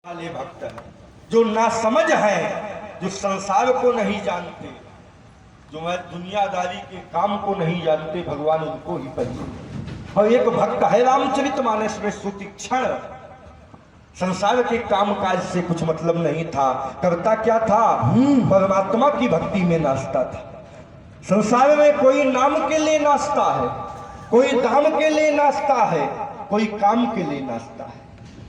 वाले भक्त हैं जो ना समझ हैं, जो संसार को नहीं जानते, जो मैं दुनियादारी के काम को नहीं जानते, भगवान उनको ही परिचित। और एक भक्त है रामचरितमानस में सुतीक्षण, संसार के काम काज से कुछ मतलब नहीं था, करता क्या था, परमात्मा की भक्ति में नाचता था। संसार में कोई नाम के लिए नाचता है, कोई दाम के लिए नाचता है, कोई काम के लिए नाचता है।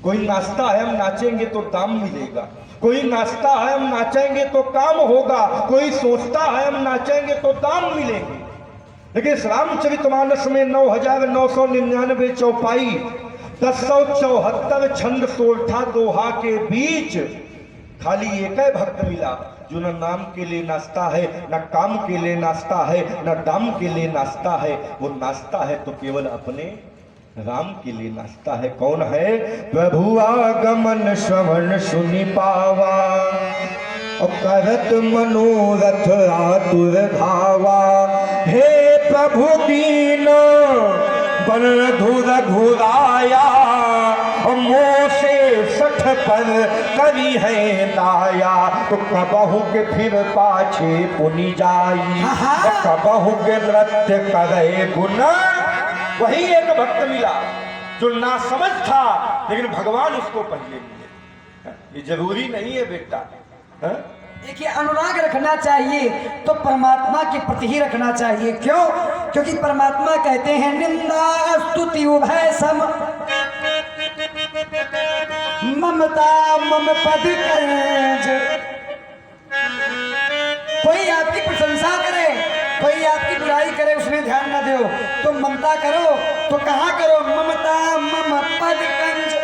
कोई नाचता है हम नाचेंगे तो दाम मिलेगा, कोई नाचता है हम नाचेंगे तो काम होगा, कोई सोचता है हम नाचेंगे तो दाम मिलेंगे। लेकिन इस रामचरितमानस में 9,999 चौपाई, 1074 छंद, 16 दोहा के बीच खाली एक ही भक्त मिला जो न नाम के लिए नाचता है, न काम के लिए नाचता है, न दाम के लिए नाचता है। वो नाचता है तो केवल अपने राम के लिए नाचता है। कौन है? प्रभु आगमन श्रवण सुनि पावा, और करत मनोरथ आतुर धावा। हे प्रभु दीन बन धुर घुराया, और मोह से सठ पर करी है दाया। तो कबहु के फिर पाछे पुनि जाई, और कबहु के नृत्य करे गुण। वही एक भक्त मिला जो ना समझ था, लेकिन भगवान उसको पहले मिले। ये जरूरी नहीं है बेटा। देखिए, अनुराग रखना चाहिए तो परमात्मा के प्रति ही रखना चाहिए। क्यों? क्योंकि परमात्मा कहते हैं निंदा स्तुति उभय सम, ममता मम पद कंज। कोई आपकी प्रशंसा करे, कोई आपकी बुराई करे, उसमें ध्यान न दो। तुम ममता करो तो कहाँ करो? ममता मम पद कंज,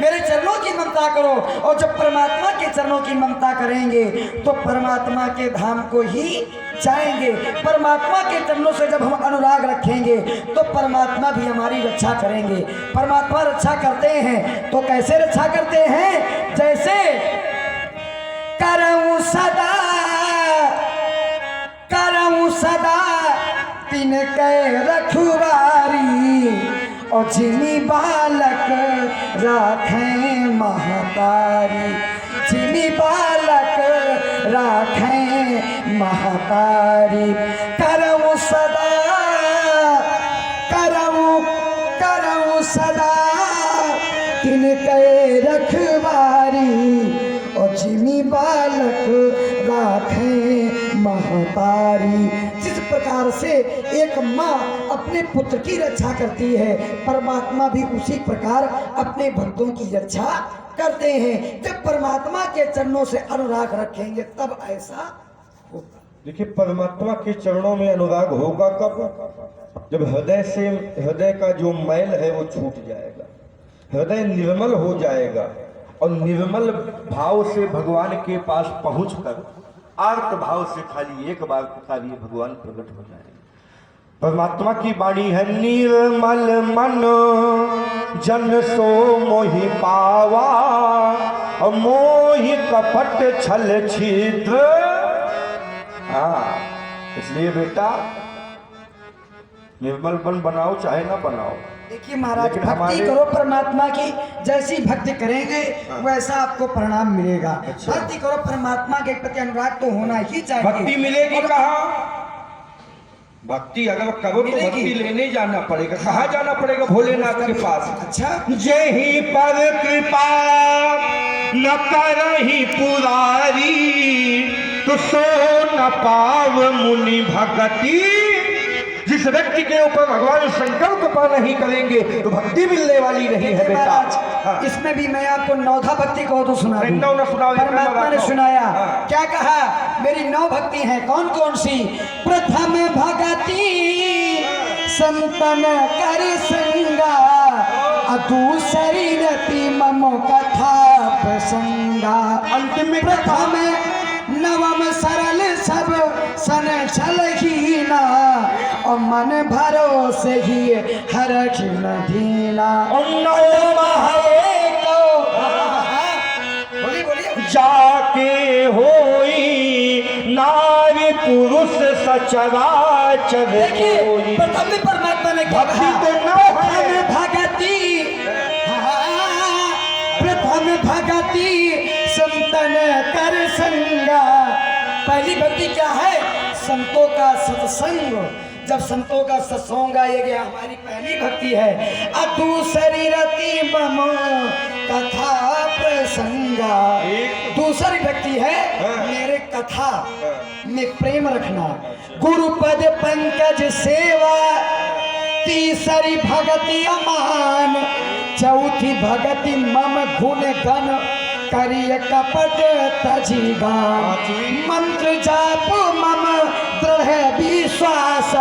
मेरे चरणों की ममता करो। और जब परमात्मा के चरणों की ममता करेंगे तो परमात्मा के धाम को ही जाएंगे। परमात्मा के चरणों से जब हम अनुराग रखेंगे तो परमात्मा भी हमारी रक्षा करेंगे। परमात्मा रक्षा करते हैं तो कैसे रक्षा करते हैं? जैसे करऊं सदा, करऊं सदा तिनके रखवारी, और जिनी बालक राखें महतारी, जिनी बालक राखें महतारी। करऊं सदा, करऊं करऊं सदा तिनके रखवारी, और जिनी बालक राखें महतारी। जिस प्रकार से एक माँ अपने पुत्र की रक्षा करती है, परमात्मा भी उसी प्रकार अपने भक्तों की रक्षा करते हैं। जब परमात्मा के चरणों से अनुराग रखेंगे तब ऐसा होगा। देखिए, परमात्मा के चरणों में अनुराग होगा कब? जब हृदय से, हृदय का जो मैल है वो छूट जाएगा, हृदय निर्मल हो जाएगा, और निर्मल भाव से भगवान के पास पहुंचकर आर्त भाव से खाली एक बार पुकारिए, भगवान प्रकट हो जाएंगे। परमात्मा की वाणी है, निर्मल मन जन सो मोहि पावा, और मोहि कपट छल छिद्र। इसलिए बेटा निर्मल मन बनाओ चाहे ना बनाओ। देखिए महाराज, भक्ति करो परमात्मा की, जैसी भक्ति करेंगे वैसा आपको परिणाम मिलेगा। अच्छा। भक्ति करो परमात्मा के प्रति अनुराग तो होना ही चाहिए। भक्ति मिलेगी कहाँ? भक्ति अगर करो तो भक्ति लेने जाना पड़ेगा। कहाँ जाना पड़ेगा? भोलेनाथ के पास। अच्छा। जेहि पर कृपा न करहि पुरारी, तो सो न पाव मुनि भगति। जिस व्यक्ति के ऊपर भगवान संकल्प कृपा नहीं करेंगे तो भक्ति मिलने वाली नहीं है बेटा। हाँ। इसमें भी मैं आपको नौधा भक्ति को तो सुना दूं। परमात्मा ने सुनाया। हाँ। क्या कहा? मेरी 9 भक्ति हैं। कौन कौन सी? प्रथम भगति संतन कर संगा, दूसरी रति ममो कथा प्रसंगा। अंतिम प्रथम नवम सरल सब सन छल हीना, और मन भरोसे ही हरखिन दीना। जाके होई नारी पुरुष सचराचर। देखिए, प्रथम परमात्मा ने भक्ति तो न भगति, प्रथम भगति भक्ति संतन कर संगा। पहली भक्ति क्या है? संतों का सत्संग। जब संतों का सत्संग आएगा हमारी पहली भक्ति है। दूसरी रति मम कथा प्रसंगा। दूसरी भक्ति है मेरे कथा में प्रेम रखना, गुरुपद पंकज सेवा। तीसरी भगति अमान, चौथी भगति मम गुण गण करिय कपट तजीगा। मंत्र जाप मम दृढ़ विश्वास,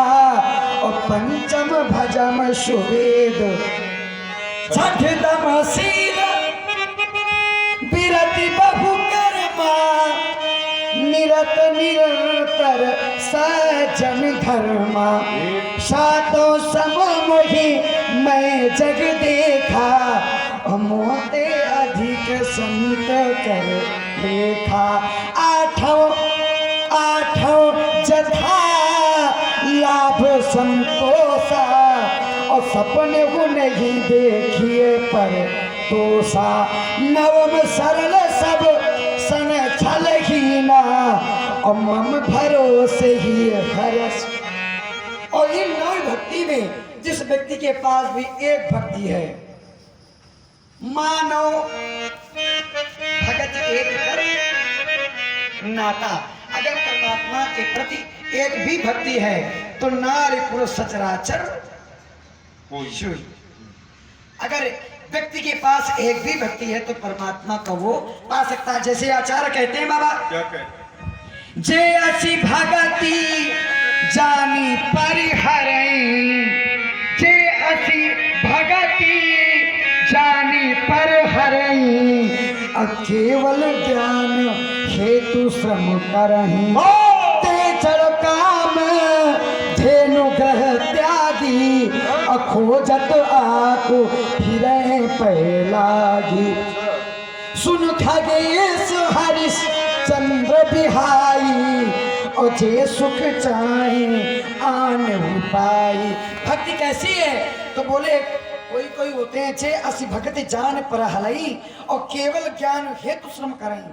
और पंचम भजम सुवेद। छठ दम शील विरति बहु कर्मा, निरत निरंतर सजन धर्मा। सातों सम मोहि मैं जग देखा, मोते अधिक संत कर देखा। आठों जथा लाभ संतोषा, और सपने वो नहीं देखिए पर तोषा। नवम सरल सब सन छल हीना, और मम भरोसे ही हरस। और इन नौ भक्ति में जिस व्यक्ति के पास भी एक भक्ति है, मानो भगत एक कर नाता। अगर परमात्मा के प्रति एक भी भक्ति है तो नारी पुरुष सचराचर कोई। अगर व्यक्ति के पास एक भी भक्ति है तो परमात्मा का वो पा सकता है। जैसे आचार्य कहते हैं बाबा, क्या कहते? जे असी भगति जानी परिहरई, जे असी भगति जानी परिहरई, केवल ज्ञान हेतु श्रम करही। ते चढ़ काम धेनु ग्रह त्यागी, खोजत आको फिरे पहलागी। सुन खगेश हरिश चंद्र बिहाई, और जे सुख चाहे आन पाई। भक्ति कैसी है? तो बोले कोई होते हैं जे असी भक्ति जान पर हलई, और केवल ज्ञान हेतु श्रम करें।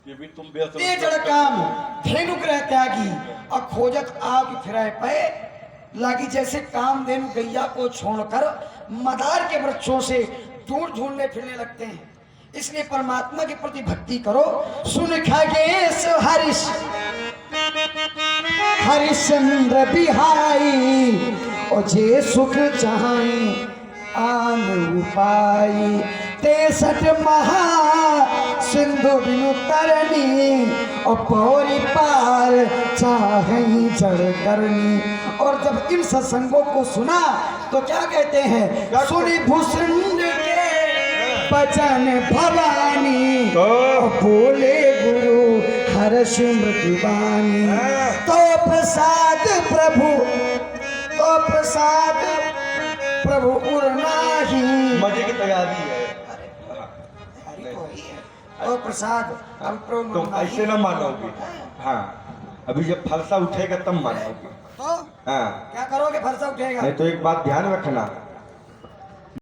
ये भी तुम ते जड़ काम धेनु ग्रह त्यागी, और खोजत आग फिराए पे लागी। जैसे काम धेनु गैया को छोड़कर मदार के वृक्षों से ढूंढने फिरने लगते हैं। इसलिए परमात्मा के प्रति भक्ति करो। सुन खगेश हरिश्चंद्र बिहाई, और जे सुख चाहे आन उपाई। 63 महा सिंधु बिनु तरनी, और पौरी पार चाहे जड़ करनी। और जब इन सत्संगों को सुना तो क्या कहते हैं? सुनी भूषण के बचन भवानी, बोले गुरु हर्ष मृत्युवानी। तो प्रसाद प्रभु उड़नाही। मजे की तैयारी है। और प्रसाद तुम ऐसे ना मानोगे। हाँ, अभी जब फलसा उठेगा तब मानोगे। तो हाँ, क्या करोगे? फलसा उठेगा नहीं तो एक बात ध्यान रखना,